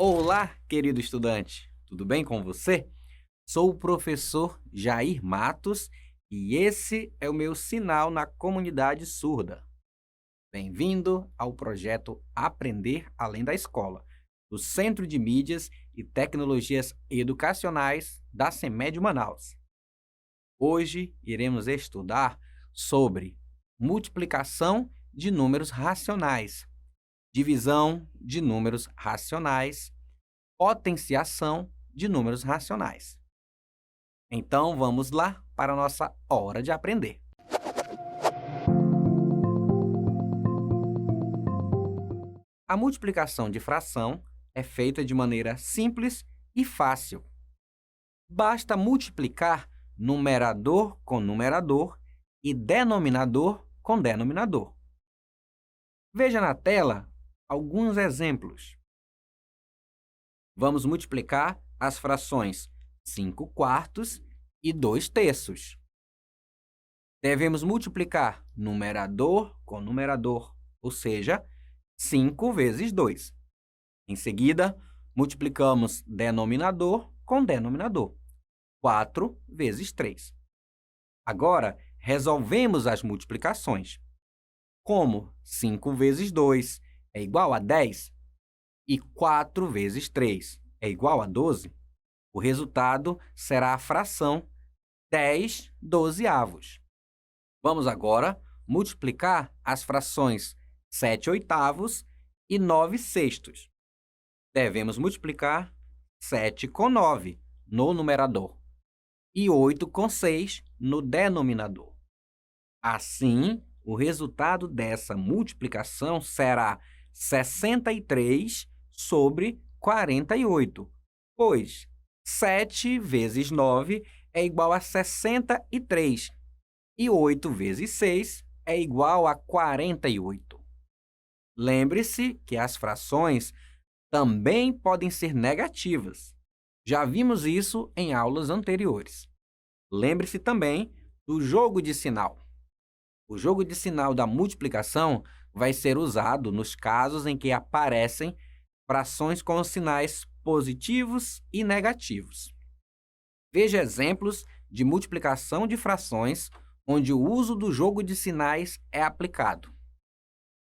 Olá, querido estudante, tudo bem com você? Sou o professor Jair Matos e esse é o meu sinal na comunidade surda. Bem-vindo ao projeto Aprender Além da Escola, do Centro de Mídias e Tecnologias Educacionais da CEMED Manaus. Hoje iremos estudar sobre multiplicação de números racionais, divisão de números racionais, potenciação de números racionais. Então, vamos lá para a nossa hora de aprender. A multiplicação de fração é feita de maneira simples e fácil. Basta multiplicar numerador com numerador e denominador com denominador. Veja na tela alguns exemplos. Vamos multiplicar as frações 5 quartos e 2 terços. Devemos multiplicar numerador com numerador, ou seja, 5 vezes 2. Em seguida, multiplicamos denominador com denominador, 4 vezes 3. Agora, resolvemos as multiplicações. Como 5 vezes 2 é igual a 10 e 4 vezes 3 é igual a 12, o resultado será a fração 10 dozeavos. Vamos agora multiplicar as frações 7 oitavos e 9 sextos. Devemos multiplicar 7 com 9 no numerador e 8 com 6 no denominador. Assim, o resultado dessa multiplicação será 63 sobre 48, pois 7 vezes 9 é igual a 63 e 8 vezes 6 é igual a 48. Lembre-se que as frações também podem ser negativas. Já vimos isso em aulas anteriores. Lembre-se também do jogo de sinal. O jogo de sinal da multiplicação vai ser usado nos casos em que aparecem frações com sinais positivos e negativos. Veja exemplos de multiplicação de frações onde o uso do jogo de sinais é aplicado.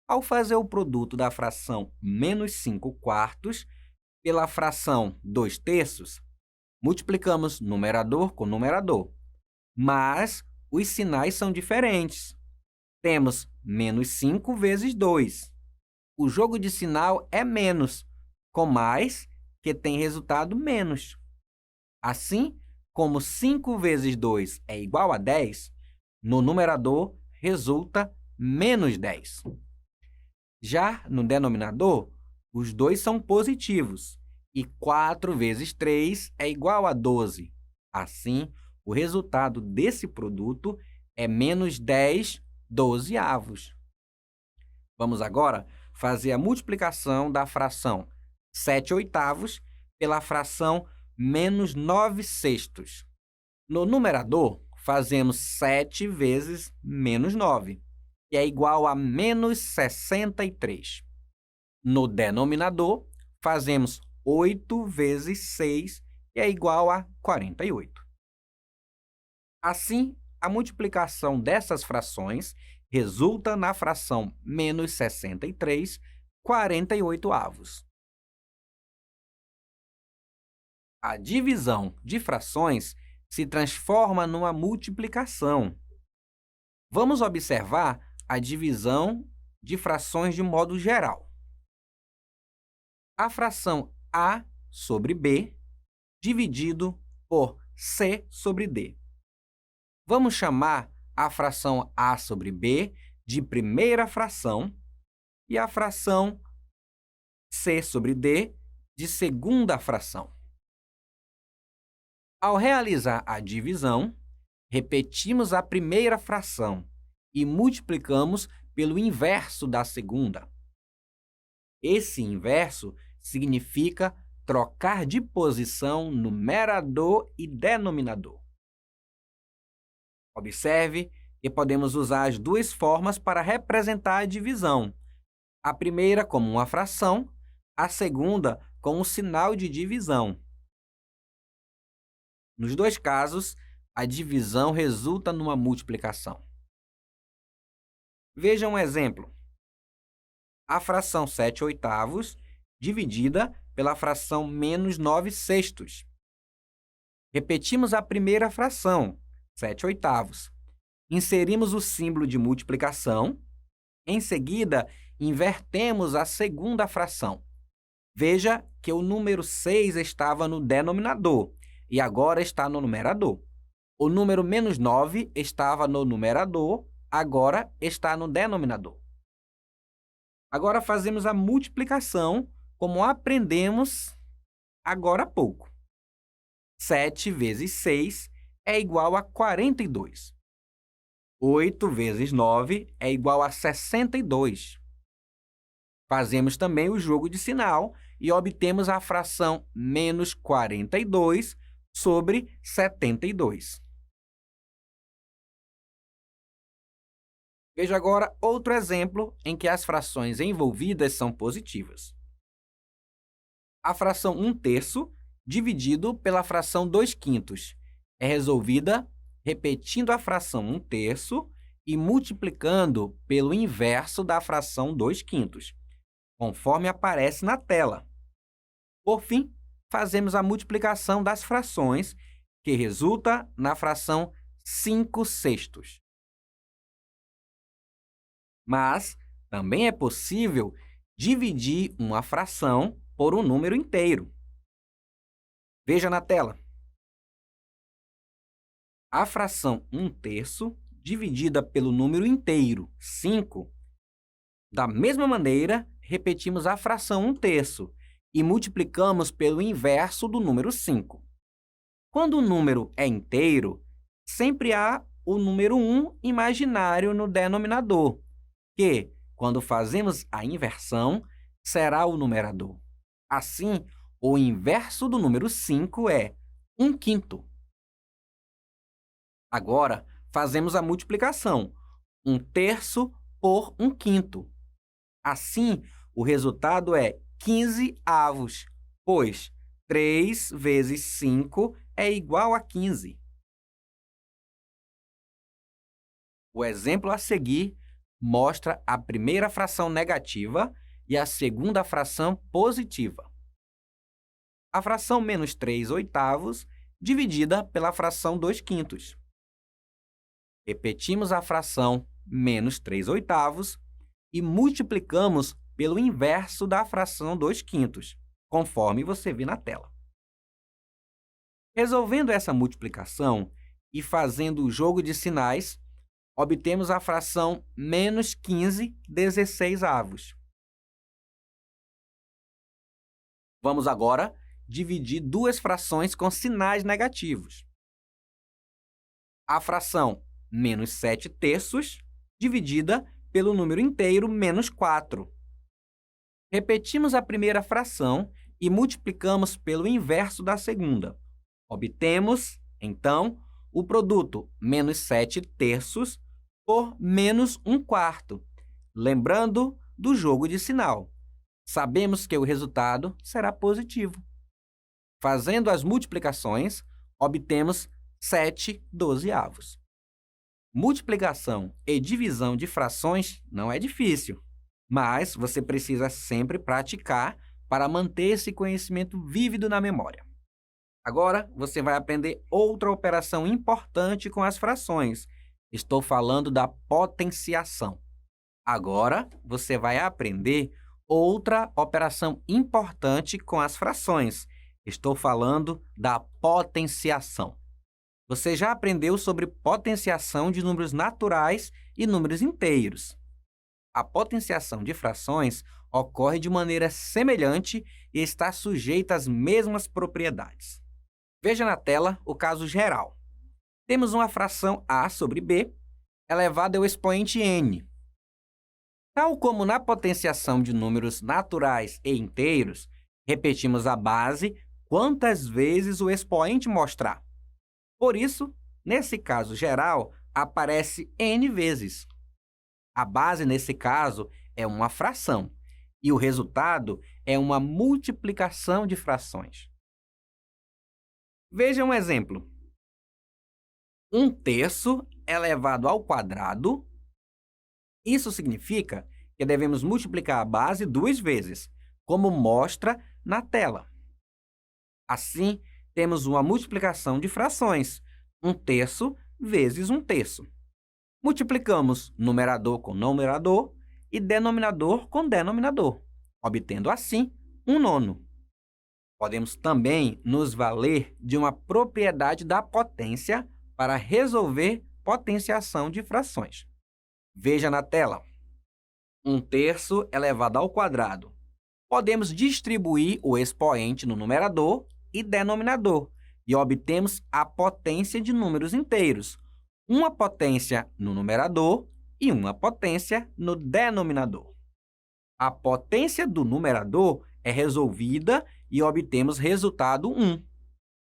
Ao fazer o produto da fração menos 5 quartos pela fração 2 terços, multiplicamos numerador com numerador, mas os sinais são diferentes. Temos menos 5 vezes 2. O jogo de sinal é menos, com mais, que tem resultado menos. Assim, como 5 vezes 2 é igual a 10, no numerador resulta menos 10. Já no denominador, os dois são positivos, e 4 vezes 3 é igual a 12. Assim, o resultado desse produto é menos 10 dozeavos. Vamos agora fazer a multiplicação da fração 7 oitavos pela fração menos 9 sextos. No numerador, fazemos 7 vezes menos 9, que é igual a menos 63. No denominador, fazemos 8 vezes 6, que é igual a 48. Assim, a multiplicação dessas frações resulta na fração menos 63, 48avos. A divisão de frações se transforma numa multiplicação. Vamos observar a divisão de frações de modo geral. A fração A sobre B dividido por C sobre D. Vamos chamar a fração A sobre B de primeira fração e a fração C sobre D de segunda fração. Ao realizar a divisão, repetimos a primeira fração e multiplicamos pelo inverso da segunda. Esse inverso significa trocar de posição numerador e denominador. Observe que podemos usar as duas formas para representar a divisão. A primeira como uma fração, a segunda com o sinal de divisão. Nos dois casos, a divisão resulta numa multiplicação. Veja um exemplo. A fração 7/8 dividida pela fração menos 9/6. Repetimos a primeira fração, 7/8. Inserimos o símbolo de multiplicação. Em seguida, invertemos a segunda fração. Veja que o número 6 estava no denominador e agora está no numerador. O número menos 9 estava no numerador, agora está no denominador. Agora fazemos a multiplicação, como aprendemos agora há pouco. 7 vezes 6 é igual a 42. 8 vezes 9 é igual a 62. Fazemos também o jogo de sinal e obtemos a fração menos 42 sobre 72. Veja agora outro exemplo em que as frações envolvidas são positivas. A fração 1/3 dividido pela fração 2/5 é resolvida repetindo a fração 1/3 e multiplicando pelo inverso da fração 2/5, conforme aparece na tela. Por fim, fazemos a multiplicação das frações, que resulta na fração 5/6. Mas também é possível dividir uma fração por um número inteiro. Veja na tela. A fração 1/3 dividida pelo número inteiro, 5. Da mesma maneira, repetimos a fração 1/3 e multiplicamos pelo inverso do número 5. Quando o número é inteiro, sempre há o número 1 imaginário no denominador, que, quando fazemos a inversão, será o numerador. Assim, o inverso do número 5 é 1/5. Agora, fazemos a multiplicação, 1/3 por 1/5. Assim, o resultado é 15/avos, pois 3 vezes 5 é igual a 15. O exemplo a seguir mostra a primeira fração negativa e a segunda fração positiva. A fração menos 3/8 dividida pela fração 2/5. Repetimos a fração menos 3/8 e multiplicamos pelo inverso da fração 2/5, conforme você vê na tela. Resolvendo essa multiplicação e fazendo o jogo de sinais, obtemos a fração menos 15/16. Vamos agora dividir duas frações com sinais negativos. A fração menos 7/3 dividida pelo número inteiro menos 4. Repetimos a primeira fração e multiplicamos pelo inverso da segunda. Obtemos, então, o produto menos 7/3 por menos 1/4, lembrando do jogo de sinal. Sabemos que o resultado será positivo. Fazendo as multiplicações, obtemos 7/12. Multiplicação e divisão de frações não é difícil, mas você precisa sempre praticar para manter esse conhecimento vívido na memória. Agora, você vai aprender outra operação importante com as frações. Estou falando da potenciação. Agora, você vai aprender outra operação importante com as frações. Estou falando da potenciação. Você já aprendeu sobre potenciação de números naturais e números inteiros. A potenciação de frações ocorre de maneira semelhante e está sujeita às mesmas propriedades. Veja na tela o caso geral. Temos uma fração a sobre b elevada ao expoente n. Tal como na potenciação de números naturais e inteiros, repetimos a base quantas vezes o expoente mostrar. Por isso, nesse caso geral, aparece n vezes. A base, nesse caso, é uma fração. e o resultado é uma multiplicação de frações. Veja um exemplo. 1/3 elevado ao quadrado. Isso significa que devemos multiplicar a base 2 vezes, como mostra na tela. Assim, temos uma multiplicação de frações, 1/3 vezes 1/3. Multiplicamos numerador com numerador e denominador com denominador, obtendo assim 1/9. Podemos também nos valer de uma propriedade da potência para resolver potenciação de frações. Veja na tela. 1/3 elevado ao quadrado. Podemos distribuir o expoente no numerador e denominador e obtemos a potência de números inteiros, uma potência no numerador e uma potência no denominador. A potência do numerador é resolvida e obtemos resultado 1.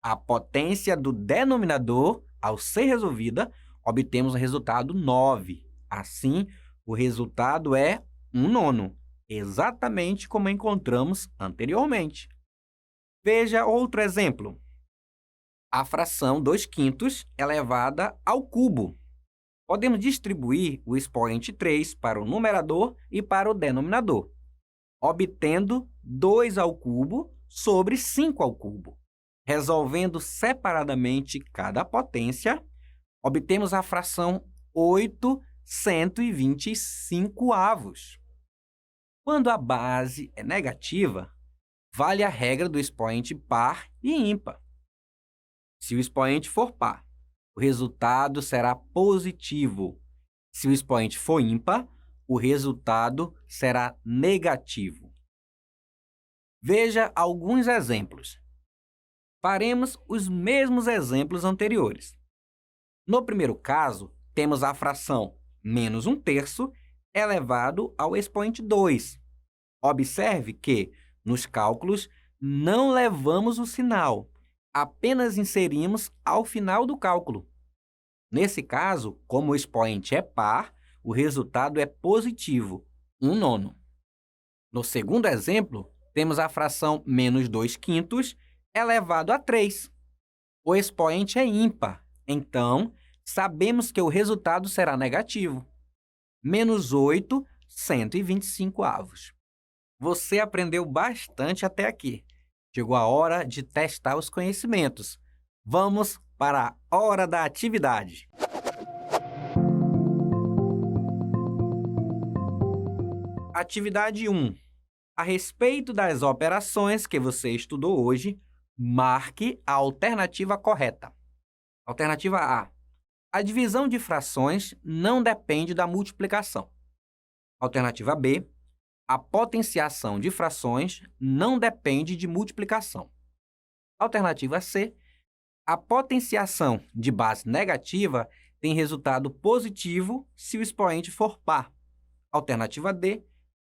A potência do denominador, ao ser resolvida, obtemos o resultado 9. Assim, o resultado é 1/9, exatamente como encontramos anteriormente. Veja outro exemplo. A fração 2/5 elevada ao cubo. Podemos distribuir o expoente 3 para o numerador e para o denominador, obtendo 2 ao cubo sobre 5 ao cubo. Resolvendo separadamente cada potência, obtemos a fração 8/125. Quando a base é negativa, vale a regra do expoente par e ímpar. Se o expoente for par, o resultado será positivo. Se o expoente for ímpar, o resultado será negativo. Veja alguns exemplos. Faremos os mesmos exemplos anteriores. No primeiro caso, temos a fração menos 1/3 elevado ao expoente 2. Observe que, nos cálculos, não levamos o sinal, apenas inserimos ao final do cálculo. Nesse caso, como o expoente é par, o resultado é positivo, 1/9. No segundo exemplo, temos a fração menos 2/5 elevado a 3. O expoente é ímpar, então, sabemos que o resultado será negativo, menos 8/125. Você aprendeu bastante até aqui. Chegou a hora de testar os conhecimentos. Vamos para a hora da atividade. Atividade 1. A respeito das operações que você estudou hoje, marque a alternativa correta. Alternativa A. A divisão de frações não depende da multiplicação. Alternativa B. A potenciação de frações não depende de multiplicação. Alternativa C. A potenciação de base negativa tem resultado positivo se o expoente for par. Alternativa D.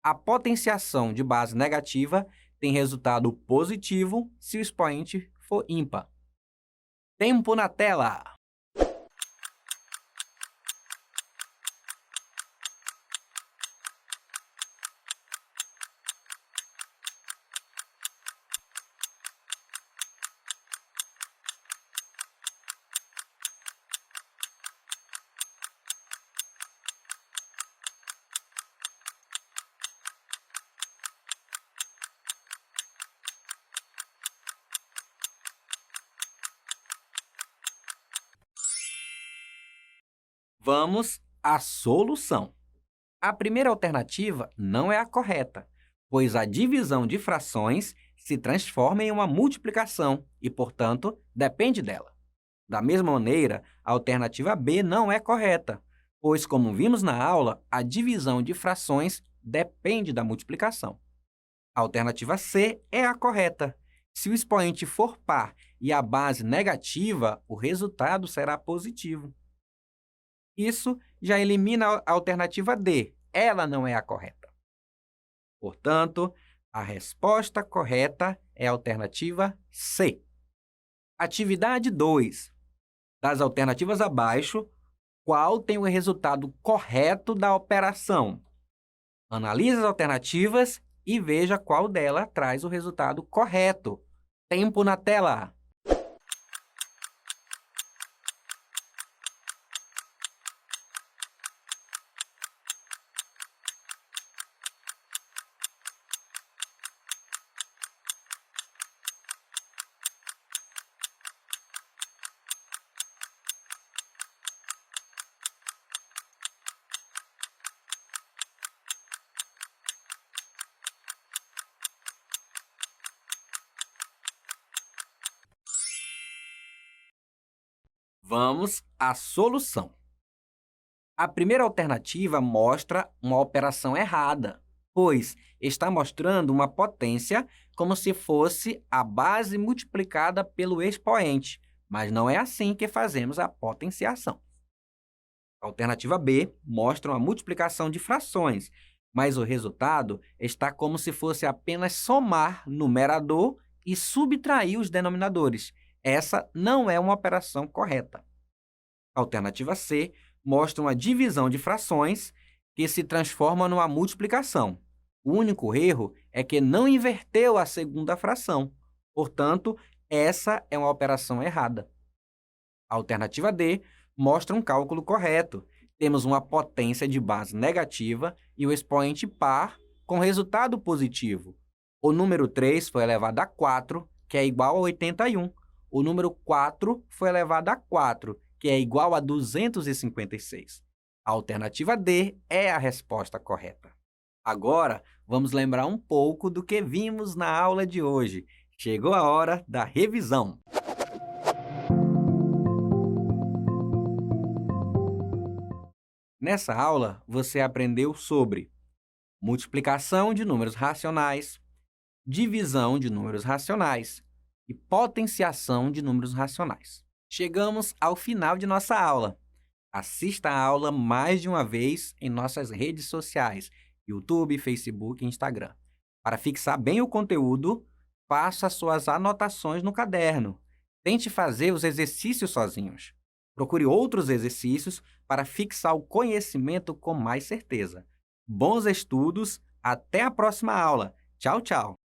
A potenciação de base negativa tem resultado positivo se o expoente for ímpar. Tempo na tela! Vamos à solução. A primeira alternativa não é a correta, pois a divisão de frações se transforma em uma multiplicação e, portanto, depende dela. Da mesma maneira, a alternativa B não é correta, pois, como vimos na aula, a divisão de frações depende da multiplicação. A alternativa C é a correta. Se o expoente for par e a base negativa, o resultado será positivo. Isso já elimina a alternativa D. Ela não é a correta. Portanto, a resposta correta é a alternativa C. Atividade 2. Das alternativas abaixo, qual tem o resultado correto da operação? Analise as alternativas e veja qual dela traz o resultado correto. Tempo na tela! Vamos à solução. A primeira alternativa mostra uma operação errada, pois está mostrando uma potência como se fosse a base multiplicada pelo expoente, mas não é assim que fazemos a potenciação. A alternativa B mostra uma multiplicação de frações, mas o resultado está como se fosse apenas somar numerador e subtrair os denominadores. Essa não é uma operação correta. A alternativa C mostra uma divisão de frações que se transforma numa multiplicação. O único erro é que não inverteu a segunda fração. Portanto, essa é uma operação errada. A alternativa D mostra um cálculo correto. Temos uma potência de base negativa e o expoente par com resultado positivo. O número 3 foi elevado a 4, que é igual a 81. O número 4 foi elevado a 4, que é igual a 256. A alternativa D é a resposta correta. Agora, vamos lembrar um pouco do que vimos na aula de hoje. Chegou a hora da revisão. Nessa aula, você aprendeu sobre multiplicação de números racionais, divisão de números racionais e potenciação de números racionais. Chegamos ao final de nossa aula. Assista a aula mais de uma vez em nossas redes sociais, YouTube, Facebook e Instagram. Para fixar bem o conteúdo, faça suas anotações no caderno. Tente fazer os exercícios sozinhos. Procure outros exercícios para fixar o conhecimento com mais certeza. Bons estudos, até a próxima aula. Tchau, tchau!